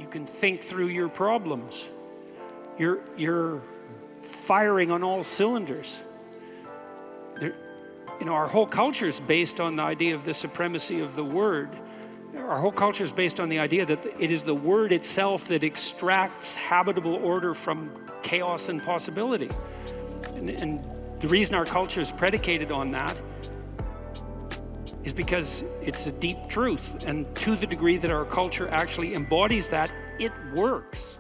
You can think through your problems. You're firing on all cylinders. Our whole culture is based on the idea of the supremacy of the word. Our whole culture is based on the idea that it is the word itself that extracts habitable order from chaos and possibility. And the reason our culture is predicated on that is because it's a deep truth. And to the degree that our culture actually embodies that, it works.